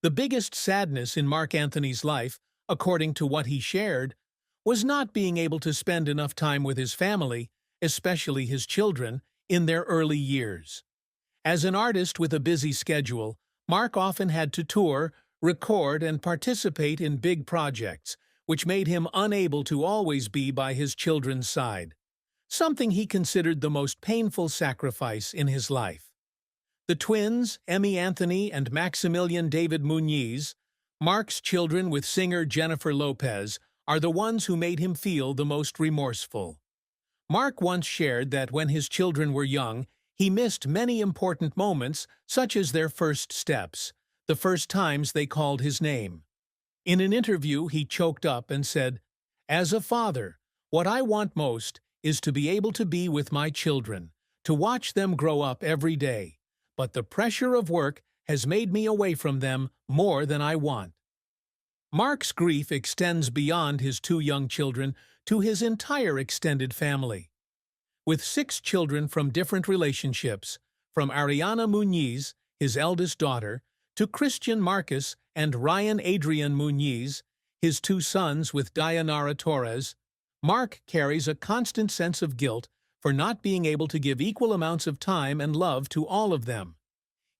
The biggest sadness in Marc Anthony's life, according to what he shared, was not being able to spend enough time with his family, especially his children, in their early years. As an artist with a busy schedule, Marc often had to tour, record, and participate in big projects, which made him unable to always be by his children's side, something he considered the most painful sacrifice in his life. The twins, Emmy Anthony and Maximilian David Muñiz, Marc's children with singer Jennifer Lopez, are the ones who made him feel the most remorseful. Marc once shared that when his children were young, he missed many important moments, such as their first steps, the first times they called his name. In an interview, he choked up and said, "As a father, what I want most is to be able to be with my children, to watch them grow up every day. But the pressure of work has made me away from them more than I want." Marc's grief extends beyond his two young children to his entire extended family. With 6 children from different relationships, from Ariana Muñiz, his eldest daughter, to Christian Marcus and Ryan Adrian Muñiz, his 2 sons with Dayanara Torres, Marc carries a constant sense of guilt for not being able to give equal amounts of time and love to all of them.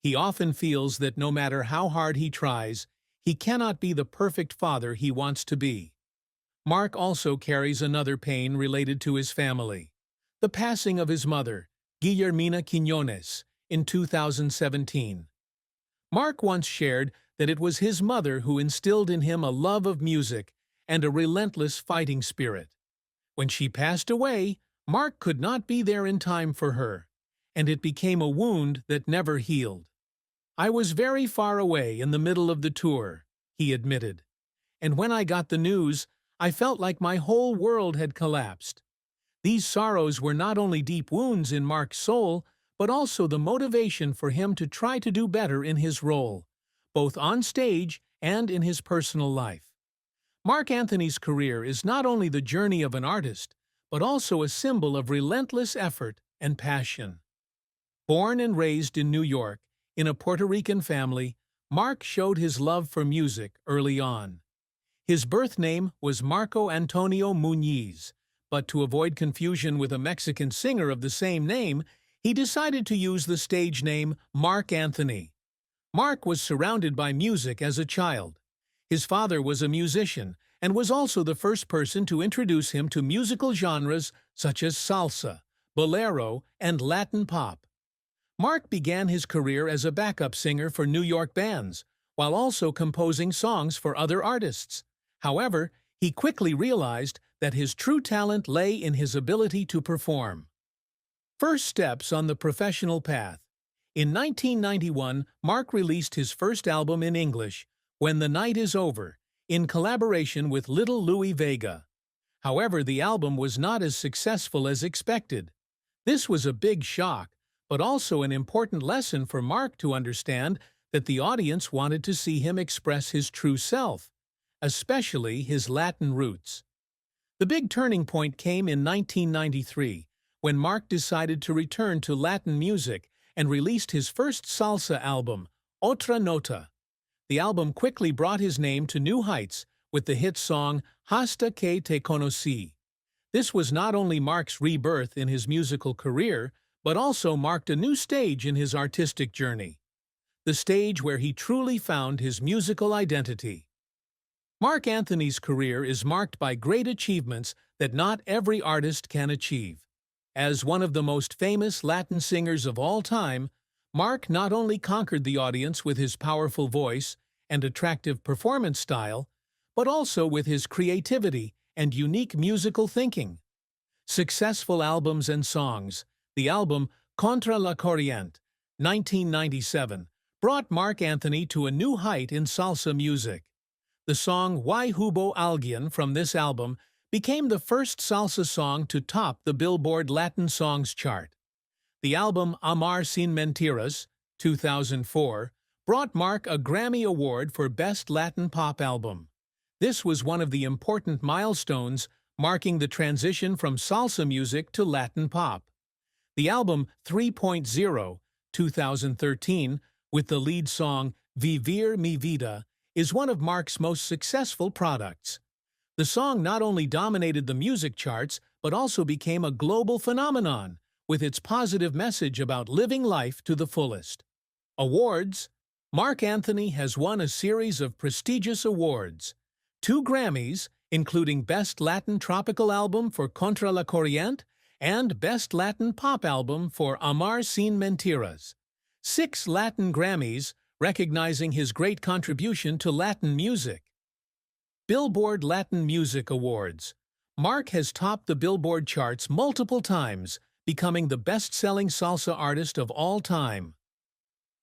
He often feels that no matter how hard he tries, he cannot be the perfect father he wants to be. Marc also carries another pain related to his family: the passing of his mother, Guillermina Quiñones, in 2017. Marc once shared that it was his mother who instilled in him a love of music and a relentless fighting spirit. When she passed away, Marc could not be there in time for her, and it became a wound that never healed. "I was very far away in the middle of the tour," he admitted, "and when I got the news, I felt like my whole world had collapsed." These sorrows were not only deep wounds in Marc's soul, but also the motivation for him to try to do better in his role, both on stage and in his personal life. Marc Anthony's career is not only the journey of an artist, but also a symbol of relentless effort and passion. Born and raised in New York, in a Puerto Rican family, Marc showed his love for music early on. His birth name was Marco Antonio Muñiz, but to avoid confusion with a Mexican singer of the same name, he decided to use the stage name Marc Anthony. Marc was surrounded by music as a child. His father was a musician and was also the first person to introduce him to musical genres such as salsa, bolero, and Latin pop. Marc began his career as a backup singer for New York bands, while also composing songs for other artists. However, he quickly realized that his true talent lay in his ability to perform. First steps on the professional path. In 1991, Marc released his first album in English, When the Night Is Over, in collaboration with Little Louis Vega. However, the album was not as successful as expected. This was a big shock, but also an important lesson for Marc to understand that the audience wanted to see him express his true self, especially his Latin roots. The big turning point came in 1993, when Marc decided to return to Latin music and released his first salsa album, Otra Nota. The album quickly brought his name to new heights with the hit song Hasta que te conocí. This was not only Marc's rebirth in his musical career, but also marked a new stage in his artistic journey, the stage where he truly found his musical identity. Marc Anthony's career is marked by great achievements that not every artist can achieve. As one of the most famous Latin singers of all time, Marc not only conquered the audience with his powerful voice and attractive performance style, but also with his creativity and unique musical thinking. Successful albums and songs. The album Contra la Corriente, 1997, brought Marc Anthony to a new height in salsa music. The song Y Hubo Alguien from this album became the first salsa song to top the Billboard Latin Songs chart. The album Amar Sin Mentiras, 2004, brought Marc a Grammy Award for Best Latin Pop Album. This was one of the important milestones marking the transition from salsa music to Latin pop. The album 3.0, 2013, with the lead song Vivir Mi Vida, is one of Marc's most successful products. The song not only dominated the music charts, but also became a global phenomenon, with its positive message about living life to the fullest. Awards. Marc Anthony has won a series of prestigious awards. 2 Grammys, including Best Latin Tropical Album for Contra la Corriente and Best Latin Pop Album for Amar Sin Mentiras. 6 Latin Grammys, recognizing his great contribution to Latin music. Billboard Latin Music Awards. Marc has topped the Billboard charts multiple times, becoming the best-selling salsa artist of all time.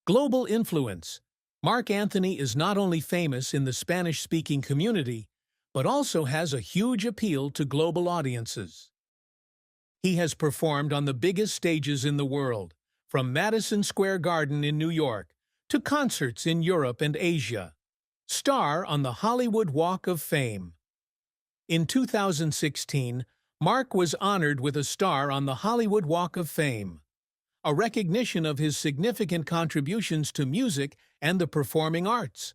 Global influence. Marc Anthony is not only famous in the Spanish-speaking community, but also has a huge appeal to global audiences. He has performed on the biggest stages in the world, from Madison Square Garden in New York to concerts in Europe and Asia. Star on the Hollywood Walk of Fame. In 2016, Marc was honored with a star on the Hollywood Walk of Fame, a recognition of his significant contributions to music and the performing arts.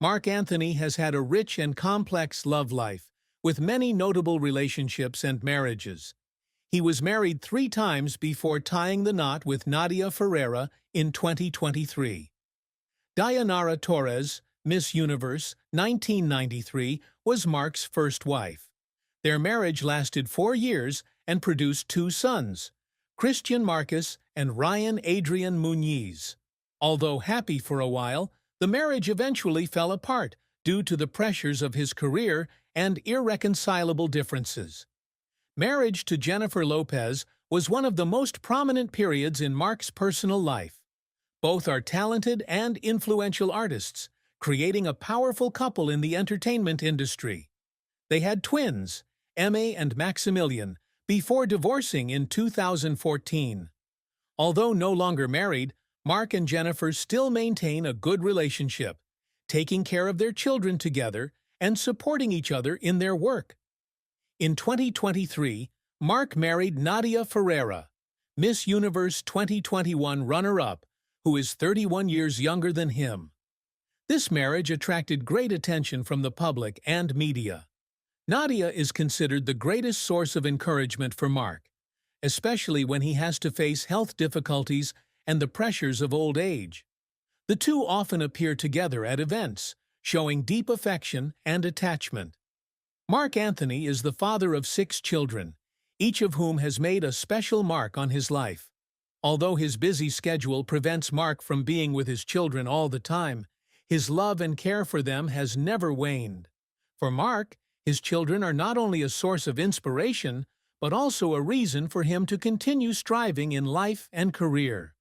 Marc Anthony has had a rich and complex love life, with many notable relationships and marriages. He was married 3 times before tying the knot with Nadia Ferreira in 2023. Dayanara Torres, Miss Universe 1993, was Marc's first wife. Their marriage lasted 4 years and produced 2 sons, Christian Marcus and Ryan Adrian Muñiz. Although happy for a while, the marriage eventually fell apart due to the pressures of his career and irreconcilable differences. Marriage to Jennifer Lopez was one of the most prominent periods in Marc's personal life. Both are talented and influential artists, creating a powerful couple in the entertainment industry. They had twins, Emma and Maximilian, before divorcing in 2014. Although no longer married, Marc and Jennifer still maintain a good relationship, taking care of their children together and supporting each other in their work. In 2023, Marc married Nadia Ferreira, Miss Universe 2021 runner-up, who is 31 years younger than him. This marriage attracted great attention from the public and media. Nadia is considered the greatest source of encouragement for Marc, especially when he has to face health difficulties and the pressures of old age. The two often appear together at events, showing deep affection and attachment. Marc Anthony is the father of 6 children, each of whom has made a special mark on his life. Although his busy schedule prevents Marc from being with his children all the time, his love and care for them has never waned. For Marc, his children are not only a source of inspiration, but also a reason for him to continue striving in life and career.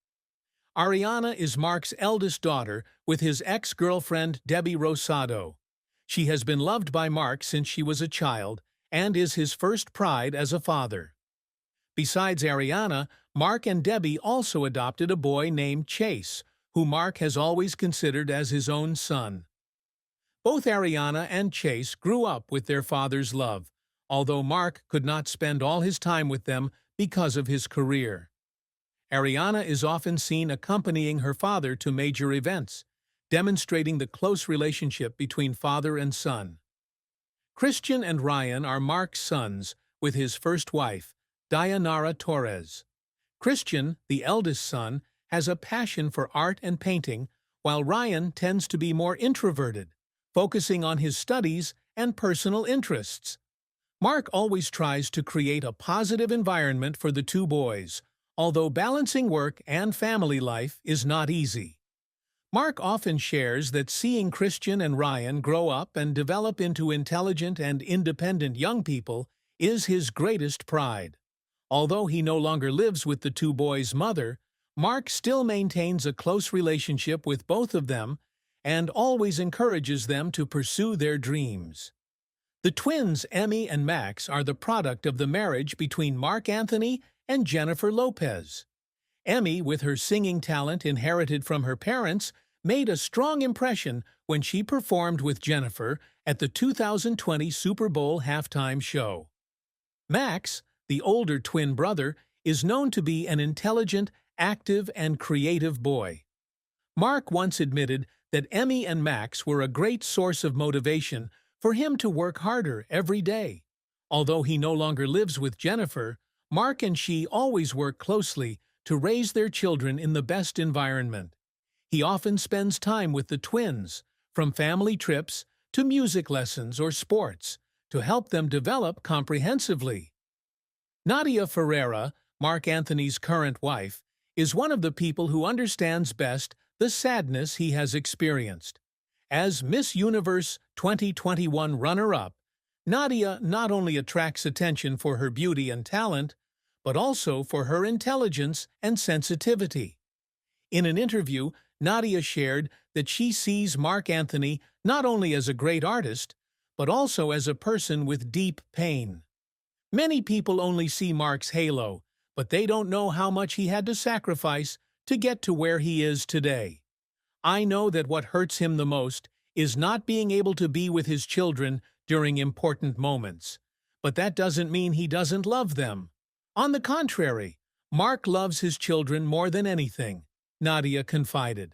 Ariana is Marc's eldest daughter, with his ex-girlfriend Debbie Rosado. She has been loved by Marc since she was a child and is his first pride as a father. Besides Ariana, Marc and Debbie also adopted a boy named Chase, who Marc has always considered as his own son. Both Ariana and Chase grew up with their father's love, although Marc could not spend all his time with them because of his career. Ariana is often seen accompanying her father to major events, demonstrating the close relationship between father and son. Christian and Ryan are Marc's sons, with his first wife, Dayanara Torres. Christian, the eldest son, has a passion for art and painting, while Ryan tends to be more introverted, focusing on his studies and personal interests. Marc always tries to create a positive environment for the 2 boys, although balancing work and family life is not easy. Marc often shares that seeing Christian and Ryan grow up and develop into intelligent and independent young people is his greatest pride. Although he no longer lives with the 2 boys' mother, Marc still maintains a close relationship with both of them and always encourages them to pursue their dreams. The twins Emmy and Max are the product of the marriage between Marc Anthony and Jennifer Lopez. Emmy, with her singing talent inherited from her parents, made a strong impression when she performed with Jennifer at the 2020 Super Bowl halftime show. Max, the older twin brother, is known to be an intelligent, active, and creative boy. Marc once admitted that Emmy and Max were a great source of motivation for him to work harder every day. Although he no longer lives with Jennifer, Marc and she always work closely to raise their children in the best environment. He often spends time with the twins, from family trips to music lessons or sports, to help them develop comprehensively. Nadia Ferreira, Marc Anthony's current wife, is one of the people who understands best the sadness he has experienced. As Miss Universe 2021 runner-up, Nadia not only attracts attention for her beauty and talent, but also for her intelligence and sensitivity. In an interview, Nadia shared that she sees Marc Anthony not only as a great artist, but also as a person with deep pain. Many people only see Marc's halo, but they don't know how much he had to sacrifice to get to where he is today. I know that what hurts him the most is not being able to be with his children during important moments. But that doesn't mean he doesn't love them. On the contrary, Marc loves his children more than anything, Nadia confided.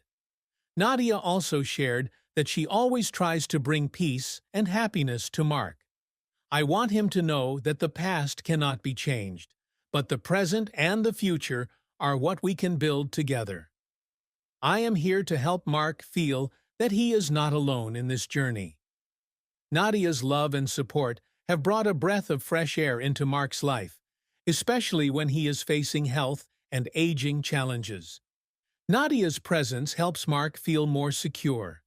Nadia also shared that she always tries to bring peace and happiness to Marc. I want him to know that the past cannot be changed, but the present and the future are what we can build together. I am here to help Marc feel that he is not alone in this journey. Nadia's love and support have brought a breath of fresh air into Marc's life, especially when he is facing health and aging challenges. Nadia's presence helps Marc feel more secure.